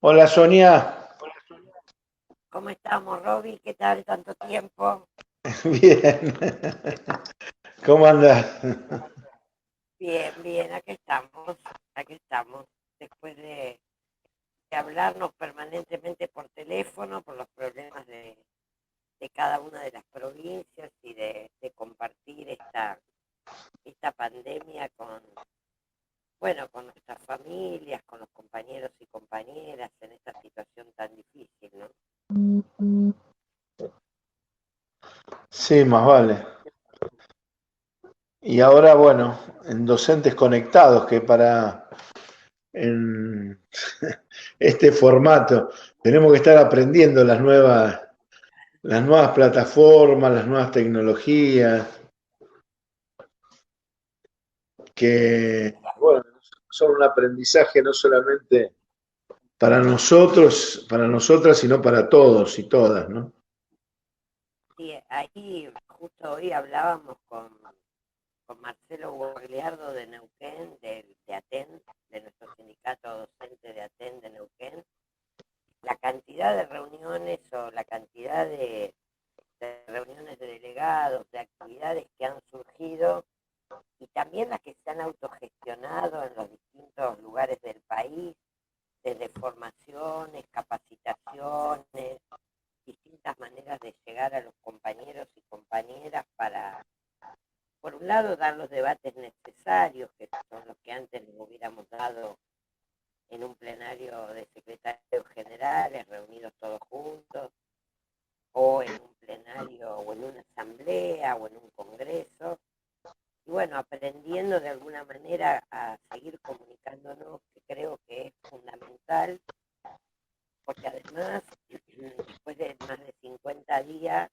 Hola Sonia, ¿Cómo estamos, Roby? ¿Qué tal tanto tiempo? bien, ¿cómo andas? Bien, bien, aquí estamos, después de hablarnos permanentemente por teléfono, por los problemas de cada una de las provincias y de compartir esta pandemia bueno, con nuestras familias, con los compañeros y compañeras en esta situación tan difícil, ¿no? Sí, más vale. Y ahora, bueno, en docentes conectados, que para en este formato tenemos que estar aprendiendo las nuevas plataformas, las nuevas tecnologías, que, bueno, son un aprendizaje no solamente para nosotros, para nosotras, sino para todos y todas, ¿no? Sí, ahí justo hoy hablábamos con Marcelo Guagliardo de Neuquén, de ATEN, de nuestro sindicato docente de ATEN de Neuquén, la cantidad de reuniones o la cantidad de reuniones de delegados, de actividades que han surgido y también las que se han autogestionado en los distintos lugares del país, desde formaciones, capacitaciones, distintas maneras de llegar a los compañeros y compañeras para, por un lado, dar los debates necesarios, que son los que antes nos hubiéramos dado en un plenario de secretarios generales, reunidos todos juntos, o en un plenario, o en una asamblea, o en un congreso, y bueno, aprendiendo de alguna manera a seguir comunicándonos, que creo que es fundamental, porque además, después de más de 50 días,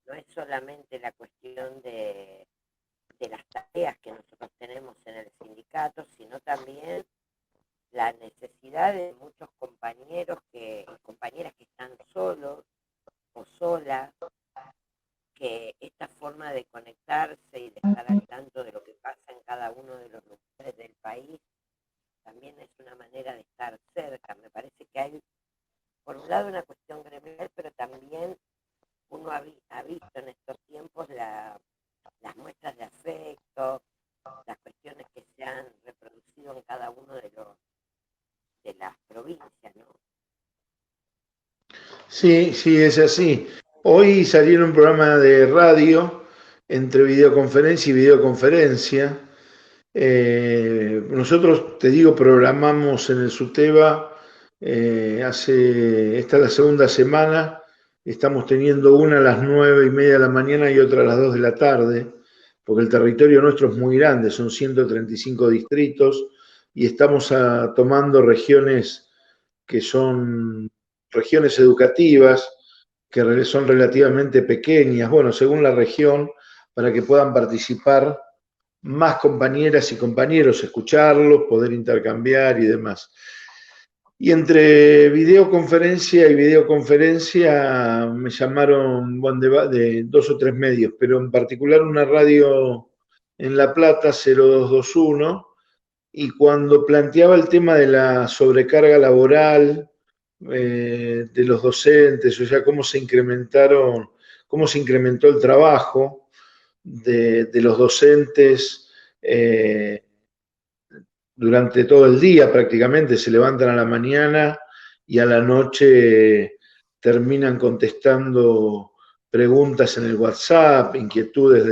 no es solamente la cuestión de las tareas que nosotros tenemos en el sindicato, sino también la necesidad de muchos compañeras que están solos o solas, que esta forma de conectarse y de estar al tanto de lo que pasa en cada uno de los lugares del país también es una manera de estar cerca. Me parece que hay, por un lado, una cuestión gremial, pero también uno ha visto en estos tiempos las muestras de afecto, las cuestiones que se han reproducido en cada uno de las provincias, ¿no? Sí, sí, es así. Hoy salieron un programa de radio entre videoconferencia y videoconferencia. Nosotros, te digo, programamos en el SUTEBA esta es la segunda semana, estamos teniendo una a las 9:30 de la mañana y otra a las 2 de la tarde, porque el territorio nuestro es muy grande, son 135 distritos y estamos tomando regiones que son regiones educativas, que son relativamente pequeñas, bueno, según la región, para que puedan participar más compañeras y compañeros, escucharlos, poder intercambiar y demás. Y entre videoconferencia y videoconferencia me llamaron bueno, de dos o tres medios, pero en particular una radio en La Plata, 0221, y cuando planteaba el tema de la sobrecarga laboral de los docentes, o sea, cómo se incrementó el trabajo de los docentes durante todo el día prácticamente, se levantan a la mañana y a la noche terminan contestando preguntas en el WhatsApp, inquietudes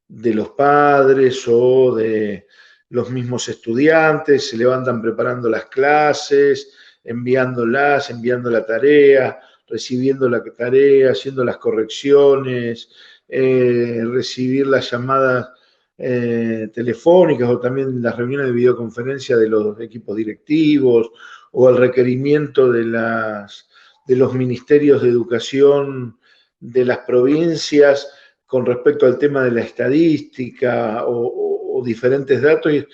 de los padres o de los mismos estudiantes, se levantan preparando las clases, enviándolas, enviando la tarea, recibiendo la tarea, haciendo las correcciones, recibir las llamadas telefónicas o también las reuniones de videoconferencia de los equipos directivos o el requerimiento de los ministerios de educación de las provincias con respecto al tema de la estadística o diferentes datos. Y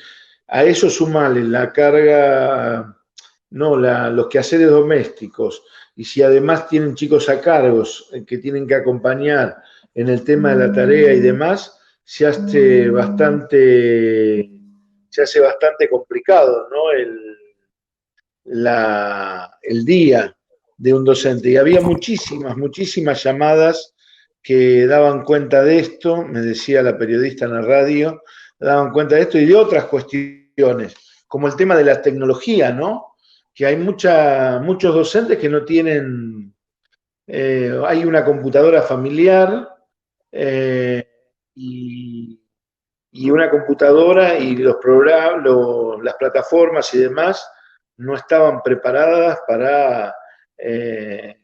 a eso sumarle la carga, no, los quehaceres domésticos, y si además tienen chicos a cargos que tienen que acompañar en el tema de la tarea y demás, se hace bastante complicado, ¿no? el día de un docente. Y había muchísimas llamadas que daban cuenta de esto, me decía la periodista en la radio, daban cuenta de esto y de otras cuestiones, como el tema de la tecnología, ¿no? Que hay muchos docentes que no tienen, hay una computadora familiar eh, y, y, una computadora y los programas, las plataformas y demás no estaban preparadas para,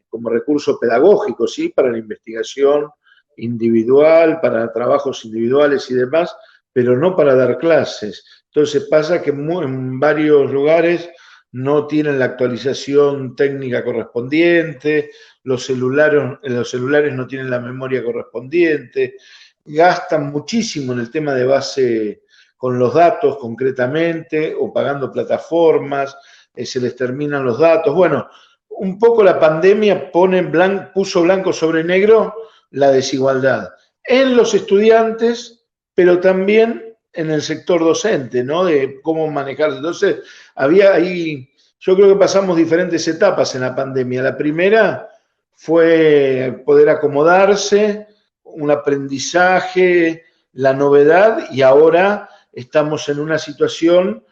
como recurso pedagógico, ¿sí? Para la investigación individual, para trabajos individuales y demás, pero no para dar clases. Entonces pasa que en varios lugares no tienen la actualización técnica correspondiente, los celulares no tienen la memoria correspondiente, gastan muchísimo en el tema de base con los datos concretamente o pagando plataformas, se les terminan los datos. Bueno, un poco la pandemia puso blanco sobre negro la desigualdad en los estudiantes, pero también en el sector docente, ¿no? De cómo manejarse. Entonces, había ahí, yo creo que pasamos diferentes etapas en la pandemia. La primera fue poder acomodarse, un aprendizaje, la novedad, y ahora estamos en una situación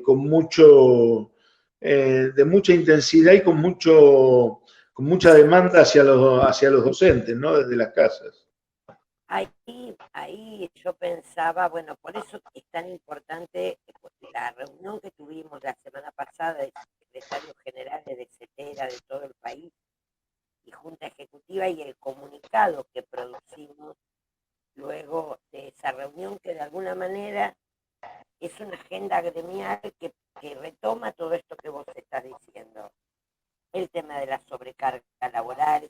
con de mucha intensidad y con mucha demanda hacia los docentes, ¿no? Desde las casas. Ahí yo pensaba, bueno, por eso es tan importante la reunión que tuvimos la semana pasada de secretarios generales de CETERA de todo el país y Junta Ejecutiva y el comunicado que producimos luego de esa reunión que de alguna manera es una agenda gremial que retoma todo esto que vos estás diciendo. El tema de la sobrecarga laboral,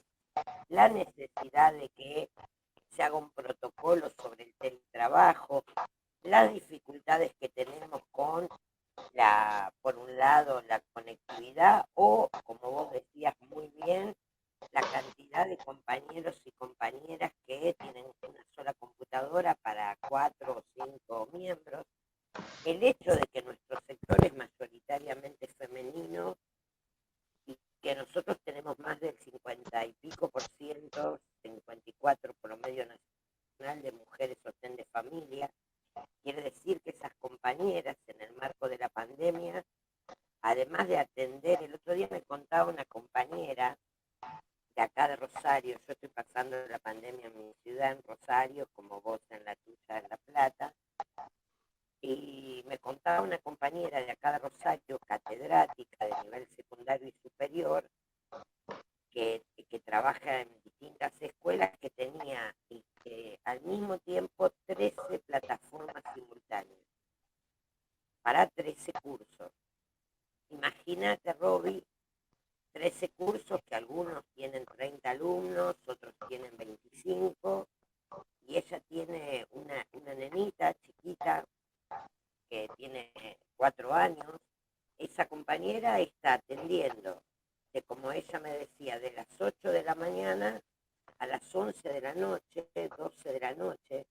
la necesidad de que se haga un protocolo sobre el teletrabajo, las dificultades que tenemos con por un lado, la conectividad o, como vos decías muy bien, la cantidad de compañeros y compañeras que tienen una sola computadora para 4 o 5 miembros. El hecho de que nuestro sector es mayoritariamente femenino y que nosotros tenemos más del 50 y pico por ciento, 54 promedio nacional de mujeres sostén de familia, quiere decir que esas compañeras en el marco de la pandemia, además de atender, el otro día me contaba una compañera de acá de Rosario, yo estoy pasando la pandemia en mi ciudad, en Rosario, como vos en la tuya, en La Plata, y me contaba una compañera de acá de Rosario, catedrática de nivel secundario y superior, que trabaja en distintas escuelas, que tenía al mismo tiempo 13 plataformas simultáneas para 13 cursos. Imagínate, Roby, 13 cursos que algunos tienen 30 alumnos, otros tienen 25, y ella tiene una nenita chiquita que tiene 4 años. Esa compañera está atendiendo, como ella me decía, de las 8 de la mañana a las 11 de la noche, 12 de la noche.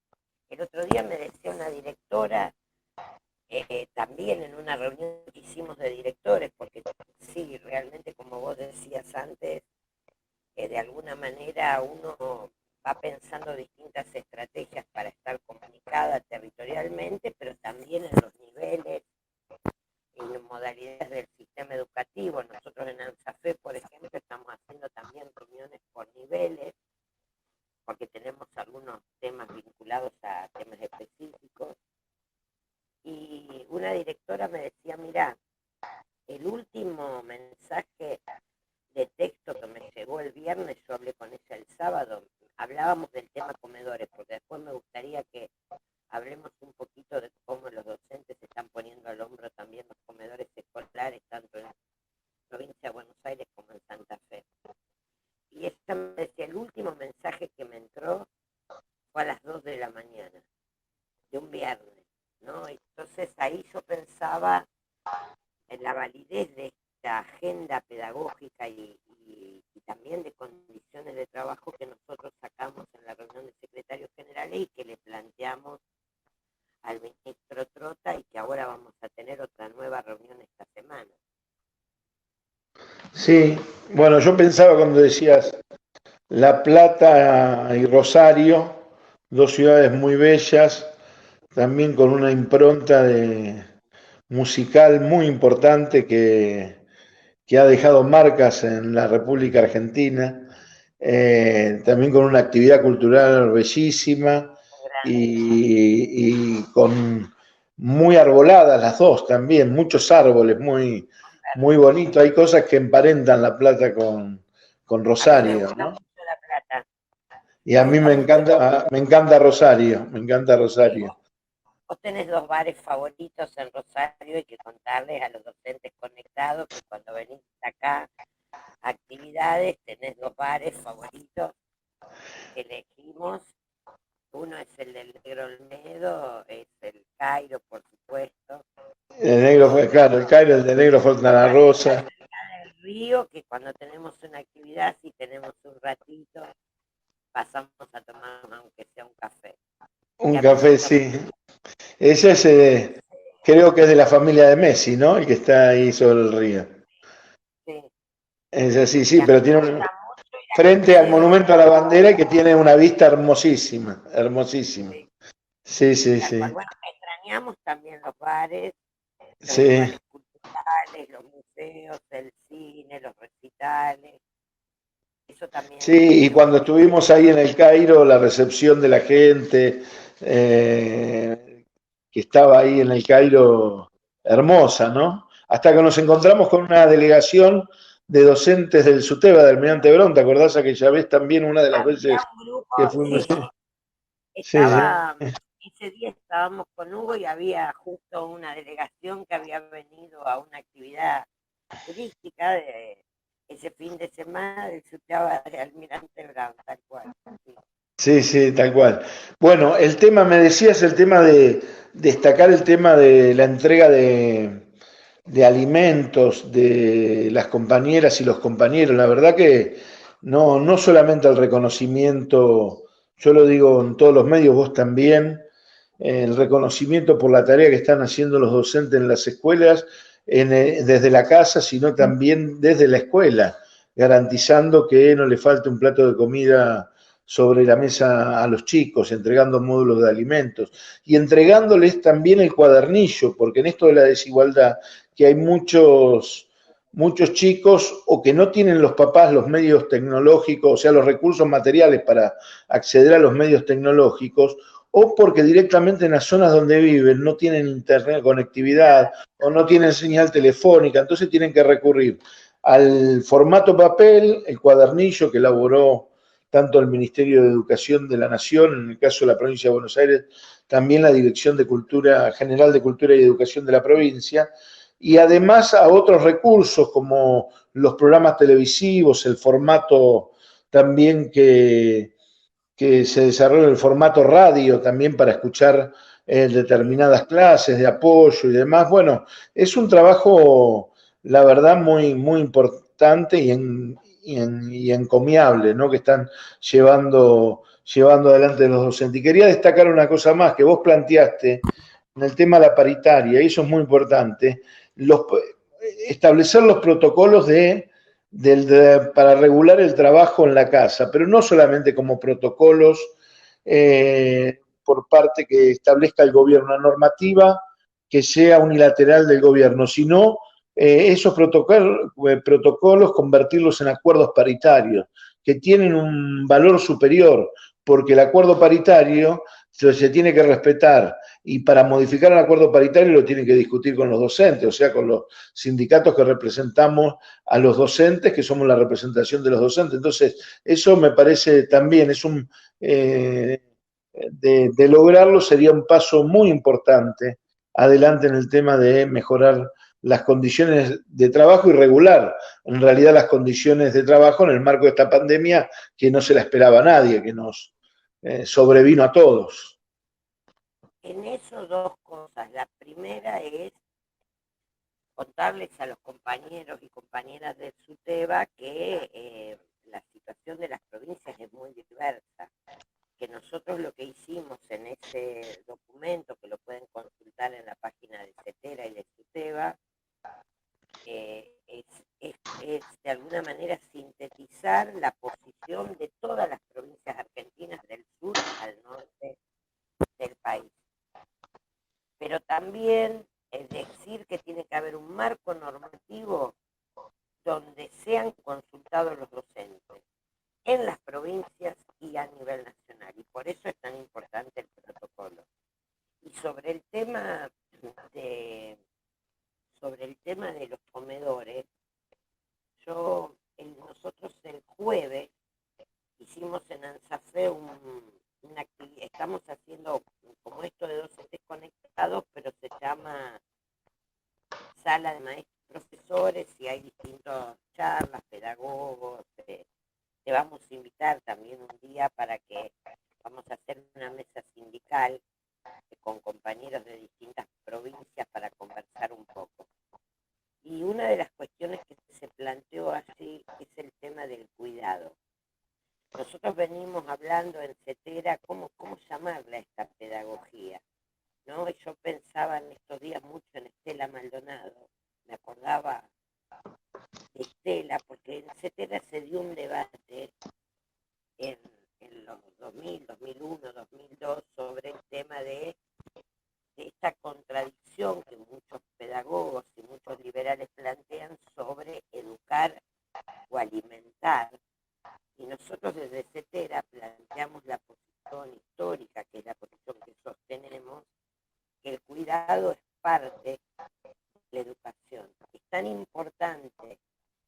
El otro día me decía una directora, también en una reunión que hicimos de directores, porque sí, realmente como vos decías antes, de alguna manera uno va pensando distintas estrategias para estar comunicada territorialmente, pero también en los niveles y modalidades del sistema educativo. Nosotros en ANSAFE, por ejemplo, estamos haciendo también reuniones por niveles, porque tenemos algunos temas vinculados a temas específicos. Y una directora me decía, mira, el último mensaje de texto que me llegó el viernes, yo hablé con ella el sábado, hablábamos del tema comedores, porque después me gustaría que hablemos un poquito de cómo los docentes se están poniendo al hombro también los comedores escolares, tanto en provincia de Buenos Aires como en Santa Fe. Y ella me decía, el último mensaje que me entró fue a las 2 de la mañana, de un viernes, ¿no? Entonces ahí yo pensaba en la validez de esta agenda pedagógica y también de condiciones de trabajo que nosotros sacamos en la reunión de secretarios generales y que le planteamos al ministro Trota y que ahora vamos a tener otra nueva reunión esta semana. Sí, bueno, yo pensaba cuando decías La Plata y Rosario, dos ciudades muy bellas, también con una impronta musical muy importante que ha dejado marcas en la República Argentina, también con una actividad cultural bellísima y con muy arboladas las dos también, muchos árboles, muy bonito. Hay cosas que emparentan La Plata con A mí me Rosario, gusta ¿no? mucho La Plata, Y me a mí gusta mucho. me encanta Rosario, me encanta Sí, Rosario. vos tenés dos bares favoritos en Rosario, hay que contarles a los docentes conectados que cuando venís acá a actividades tenés dos bares favoritos que elegimos. Uno es el del Negro Olmedo, es el Cairo, por supuesto, El y negro fue, otro claro, el Cairo, el de negro Fontana Rosa. el Río, que cuando tenemos una actividad, si tenemos un ratito, pasamos a tomar aunque sea un café. Y Un a mí me café, gusta mucho sí. Ese es, ese, creo que es de la familia de Messi, ¿no? El que está ahí sobre el río. sí, Es así, y sí, a mí pero me tiene gusta mucho ir al frente al museo, monumento a la bandera y que tiene una vista hermosísima, hermosísima. sí, Sí, sí, tal cual. sí. Bueno, extrañamos también los Sí, lugares culturales, los museos, el cine, los recitales, eso también sí, y se cuando vuelve. estuvimos ahí en el Cairo, la recepción de la gente que estaba ahí en el Cairo, hermosa, ¿no? Hasta que nos encontramos con una delegación de docentes del SUTEBA, del Almirante Brown, ¿te acordás aquella vez también, una de las Había veces un grupo, que fuimos? sí, Sí, sí. estaba, ese día estábamos con Hugo y había justo una delegación que había venido a una actividad turística de ese fin de semana del Sutaba de Almirante Brown, tal cual. Sí. Sí, sí, tal cual. Bueno, el tema, me decías, el tema de destacar el tema de la entrega de alimentos de las compañeras y los compañeros. La verdad que no solamente el reconocimiento, yo lo digo en todos los medios, vos también, el reconocimiento por la tarea que están haciendo los docentes en las escuelas, desde la casa, sino también desde la escuela, garantizando que no le falte un plato de comida sobre la mesa a los chicos, entregando módulos de alimentos y entregándoles también el cuadernillo, porque en esto de la desigualdad, que hay muchos chicos o que no tienen los papás los medios tecnológicos, o sea, los recursos materiales para acceder a los medios tecnológicos, o porque directamente en las zonas donde viven no tienen internet, conectividad o no tienen señal telefónica, entonces tienen que recurrir al formato papel, el cuadernillo que elaboró tanto el Ministerio de Educación de la Nación, en el caso de la provincia de Buenos Aires, también la Dirección de Cultura General de Cultura y Educación de la provincia, y además a otros recursos como los programas televisivos, el formato también que se desarrolla el formato radio también para escuchar determinadas clases de apoyo y demás. Bueno, es un trabajo, la verdad, muy importante y encomiable, ¿no? Que están llevando adelante los docentes. Y quería destacar una cosa más que vos planteaste en el tema de la paritaria, y eso es muy importante, los, establecer los protocolos para regular el trabajo en la casa, pero no solamente como protocolos por parte que establezca el gobierno, una normativa que sea unilateral del gobierno, sino esos protocolos convertirlos en acuerdos paritarios, que tienen un valor superior, porque el acuerdo paritario se tiene que respetar y para modificar el acuerdo paritario lo tienen que discutir con los docentes, o sea, con los sindicatos que representamos a los docentes, que somos la representación de los docentes. Entonces, eso me parece también, de lograrlo sería un paso muy importante adelante en el tema de mejorar las condiciones de trabajo y regular en realidad las condiciones de trabajo en el marco de esta pandemia que no se la esperaba a nadie, que nos sobrevino a todos. En eso dos cosas. La primera es contarles a los compañeros y compañeras del SUTEBA que la situación de las provincias es muy diversa, que nosotros lo que hicimos en ese documento, que lo pueden consultar en la página de CETERA y de SUTEBA, es de todas las provincias argentinas del sur al norte del país. Pero también es decir que tiene que haber un marco normativo donde sean consultados los docentes en las provincias y a nivel nacional. Y por eso es tan importante el protocolo. Y sobre el tema de los comedores, nosotros el jueves hicimos en ANSAFE una actividad, estamos haciendo como esto de docentes conectados, pero se llama sala de maestros profesores y hay distintas charlas, pedagogos. Te vamos a invitar también un día para que vamos a hacer una mesa sindical con compañeros de distintas provincias para conversar un poco. Y una de las cuestiones que se planteó allí es el tema del cuidado. Nosotros venimos hablando en CETERA cómo llamarle a esta pedagogía, ¿no? Y yo pensaba en estos días mucho en Estela Maldonado. Me acordaba de Estela, porque en CETERA se dio un debate en los 2000, 2001, 2002 sobre el tema de esta contradicción que muchos pedagogos y muchos liberales plantean sobre educar o alimentar. Y nosotros desde CETERA planteamos la posición histórica, que es la posición que sostenemos, que el cuidado es parte de la educación. Es tan importante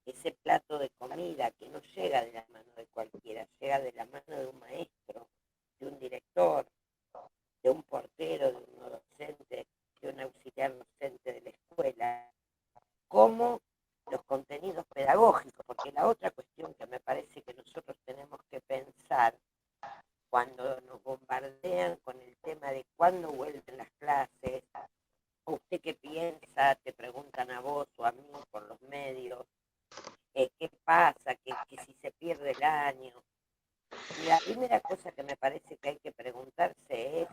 ese plato de comida que no llega de la mano de cualquiera, llega de la mano de un maestro, de un director, de un portero, de un docente, de un auxiliar docente de la escuela, como los contenidos pedagógicos, porque la otra cuestión que me parece que nosotros tenemos que pensar cuando nos bombardean con el tema de cuándo vuelven las clases, ¿usted qué piensa? Te preguntan a vos o a mí por los medios, ¿qué pasa? Que si se pierde el año. Y la primera cosa que me parece que hay que preguntarse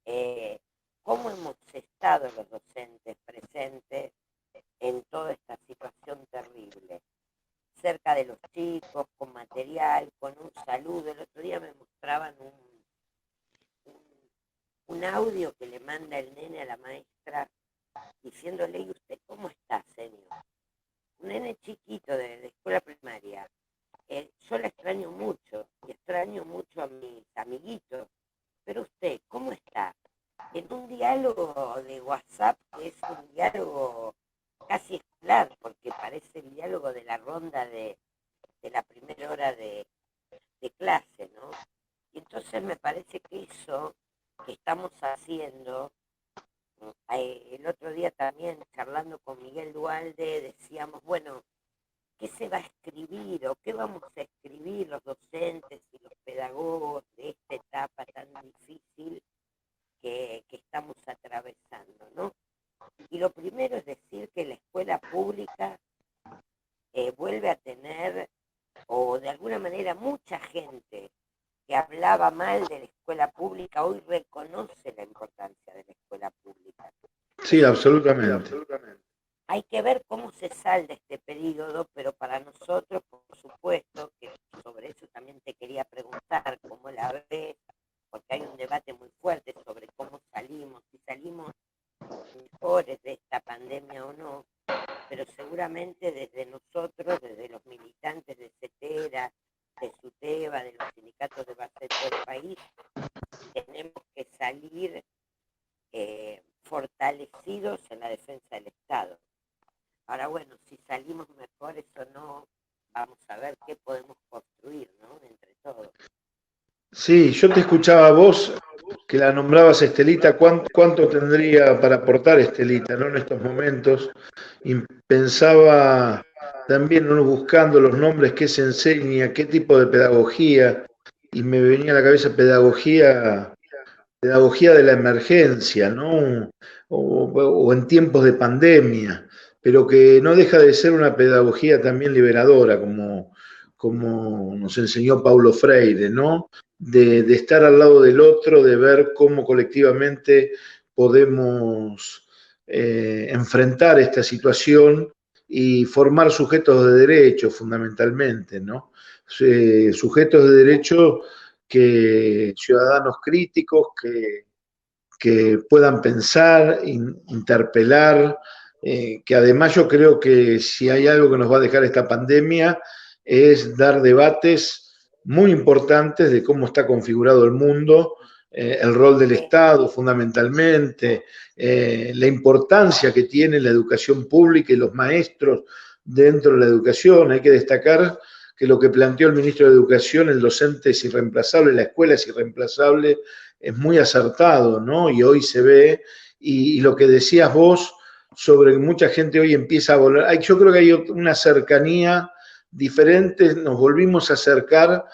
es cómo hemos estado los docentes presentes en toda esta situación terrible, cerca de los chicos, con material, con un saludo. El otro día me mostraban un audio que le manda el nene a la maestra diciéndole: ¿y usted cómo está, señor? Un nene chiquito de escuela primaria. Yo la extraño mucho y extraño mucho a mis amiguitos, pero usted, ¿cómo está? En un diálogo de WhatsApp que es un diálogo casi escolar, porque parece el diálogo de la ronda de la primera hora de clase, ¿no? Y entonces me parece que eso que estamos haciendo, el otro día también charlando con Miguel Dualde, decíamos, bueno, ¿qué se va a escribir o qué vamos a escribir los docentes y los pedagogos de esta etapa tan difícil que estamos atravesando, ¿no? Y lo primero es decir que la escuela pública vuelve a tener, o de alguna manera mucha gente que hablaba mal de la escuela pública hoy reconoce la importancia de la escuela pública. Sí, absolutamente. Hay que ver cómo se salda este periodo, pero para nosotros, por supuesto, que sobre eso también te quería preguntar, cómo la ves, porque hay un debate muy fuerte sobre cómo salimos, si salimos mejores de esta pandemia o no, pero seguramente desde nosotros, desde los militantes de CETERA, de SUTEBA, de los sindicatos de base de todo el país, tenemos que salir fortalecidos en la defensa del Estado. Ahora, bueno, si salimos mejores o no, vamos a ver qué podemos construir, ¿no? Entre todos. Sí, yo te escuchaba a vos, que la nombrabas Estelita, ¿cuánto tendría para aportar Estelita, ¿no? En estos momentos, y pensaba también uno buscando los nombres, qué se enseña, qué tipo de pedagogía, y me venía a la cabeza pedagogía de la emergencia, ¿no? O en tiempos de pandemia, pero que no deja de ser una pedagogía también liberadora, como nos enseñó Paulo Freire, ¿no? De estar al lado del otro, de ver cómo colectivamente podemos enfrentar esta situación y formar sujetos de derecho fundamentalmente, ¿no? sujetos de derecho, ciudadanos críticos que puedan pensar, interpelar, que además yo creo que si hay algo que nos va a dejar esta pandemia es dar debates muy importantes de cómo está configurado el mundo, el rol del Estado fundamentalmente, la importancia que tiene la educación pública y los maestros dentro de la educación. Hay que destacar que lo que planteó el ministro de Educación, el docente es irreemplazable, la escuela es irreemplazable, es muy acertado, ¿no? Y hoy se ve, y lo que decías vos sobre que mucha gente hoy empieza a volar, yo creo que hay una cercanía diferente, nos volvimos a acercar.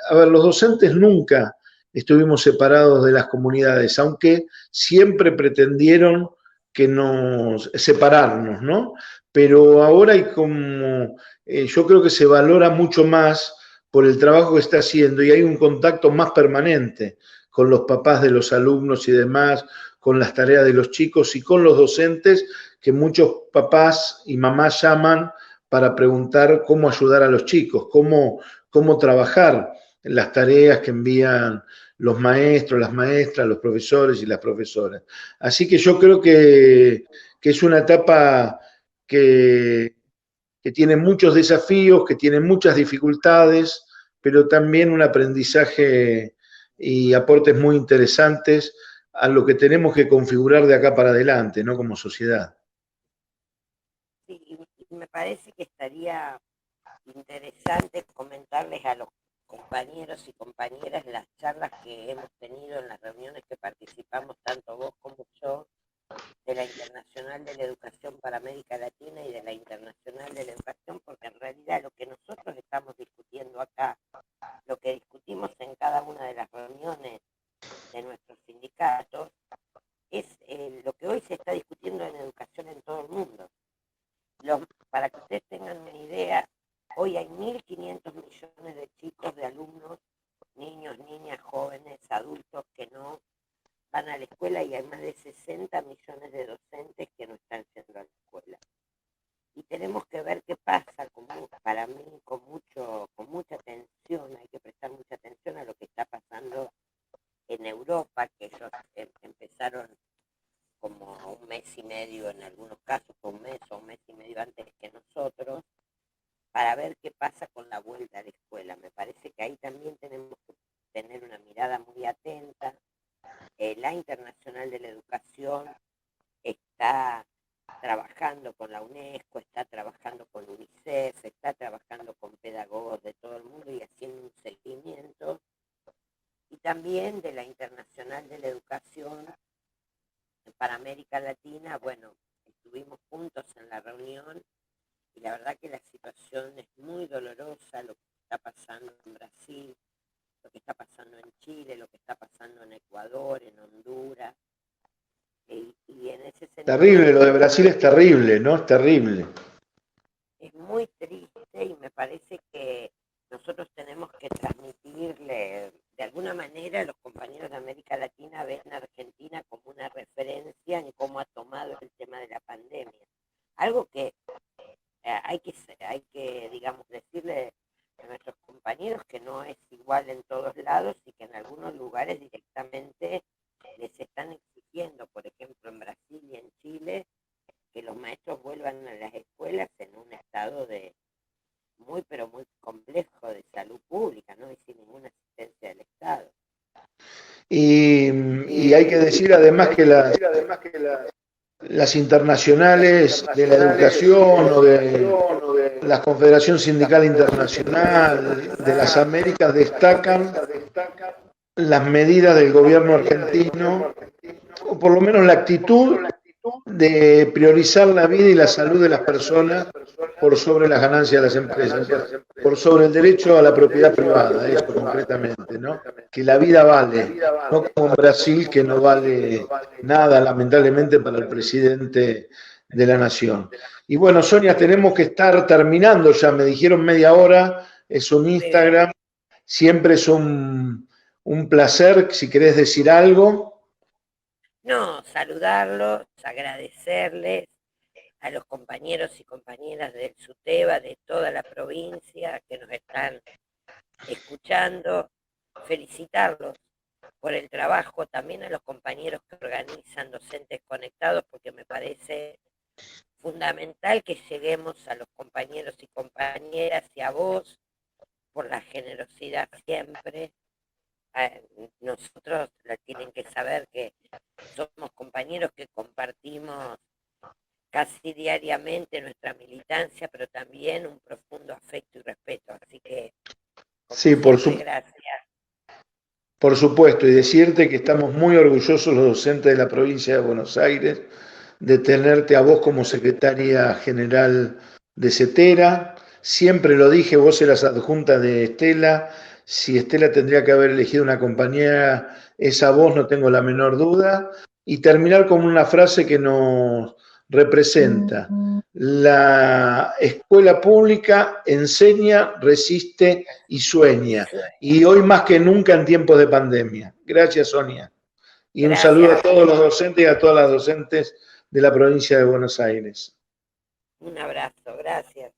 A ver, los docentes nunca estuvimos separados de las comunidades, aunque siempre pretendieron que nos separarnos, ¿no? Pero ahora hay como, yo creo que se valora mucho más por el trabajo que está haciendo y hay un contacto más permanente con los papás de los alumnos y demás, con las tareas de los chicos y con los docentes, que muchos papás y mamás llaman para preguntar cómo ayudar a los chicos, cómo trabajar las tareas que envían los maestros, las maestras, los profesores y las profesoras. Así que yo creo que es una etapa que tiene muchos desafíos, que tiene muchas dificultades, pero también un aprendizaje y aportes muy interesantes a lo que tenemos que configurar de acá para adelante, ¿no? Como sociedad. Sí, y me parece que estaría interesante comentarles a los compañeros y compañeras las charlas que hemos tenido en las reuniones que participamos, tanto vos como yo, de la Internacional de la Educación para América Latina y de la Internacional de la Educación, porque en realidad lo que nosotros estamos discutiendo acá, lo que discutimos en cada una de las reuniones de nuestros sindicatos, es lo que hoy se está discutiendo en educación en todo el mundo. Para que ustedes tengan una idea, hoy hay 1.500 millones de chicos, de alumnos, niños, niñas, jóvenes, adultos que no van a la escuela y hay más de 60 millones de docentes que no están yendo a la escuela. Y tenemos que ver qué pasa, para mí, con mucha atención, hay que prestar mucha atención a lo que está pasando en Europa, que ellos empezaron como un mes y medio, en algunos casos un mes o un mes y medio antes que nosotros, para ver qué pasa con la vuelta a la escuela. Me parece que ahí también tenemos que tener una mirada muy atenta. La Internacional de la Educación está trabajando con la UNESCO, está trabajando con UNICEF, está trabajando con pedagogos de todo el mundo y haciendo un seguimiento. Y también de la Internacional de la Educación para América Latina, bueno, estuvimos juntos en la reunión y la verdad que la situación es muy dolorosa, lo que está pasando en Brasil, lo que está pasando en Chile, lo que está pasando en Ecuador, en Honduras, y en ese sentido... Terrible, lo de Brasil es terrible, ¿no? Es terrible. Es muy triste y me parece que nosotros tenemos que transmitirle, de alguna manera, a los compañeros de América Latina ven a Argentina como una referencia en cómo ha tomado el tema de la pandemia. Algo que hay que, digamos, decirle a nuestros compañeros que no es igual en todos lados y que en algunos lugares directamente les están exigiendo, por ejemplo, en Brasil y en Chile, que los maestros vuelvan a las escuelas en un estado de pero muy complejo de salud pública, ¿no? Y sin ninguna asistencia del Estado. Y hay que decir además que las internacionales de la educación o de la Confederación Sindical Internacional de las Américas destacan las medidas del gobierno argentino, o por lo menos la actitud de priorizar la vida y la salud de las personas por sobre las ganancias de las empresas, por sobre el derecho a la propiedad privada, eso concretamente, ¿no? Que la vida vale, no como en Brasil, que no vale nada, lamentablemente, para el presidente de la nación. Y bueno, Sonia, tenemos que estar terminando ya, me dijeron media hora, es un Instagram, siempre es un placer, si querés decir algo. No, saludarlos, agradecerles a los compañeros y compañeras del SUTEBA, de toda la provincia, que nos están escuchando, felicitarlos por el trabajo, también a los compañeros que organizan Docentes Conectados, porque me parece fundamental que lleguemos a los compañeros y compañeras y a vos por la generosidad siempre. Nosotros tienen que saber que somos compañeros que compartimos casi diariamente nuestra militancia, pero también un profundo afecto y respeto. Así que, como Sí, siempre, gracias. por supuesto, y decirte que estamos muy orgullosos los docentes de la provincia de Buenos Aires de tenerte a vos como secretaria general de CETERA. Siempre lo dije, vos eras adjunta de Estela. Si Estela tendría que haber elegido una compañera, es a vos, no tengo la menor duda. Y terminar con una frase que nos representa. La escuela pública enseña, resiste y sueña. Y hoy más que nunca en tiempos de pandemia. Gracias, Sonia. Y un saludo a todos los docentes y a todas las docentes de la provincia de Buenos Aires. Un abrazo, gracias.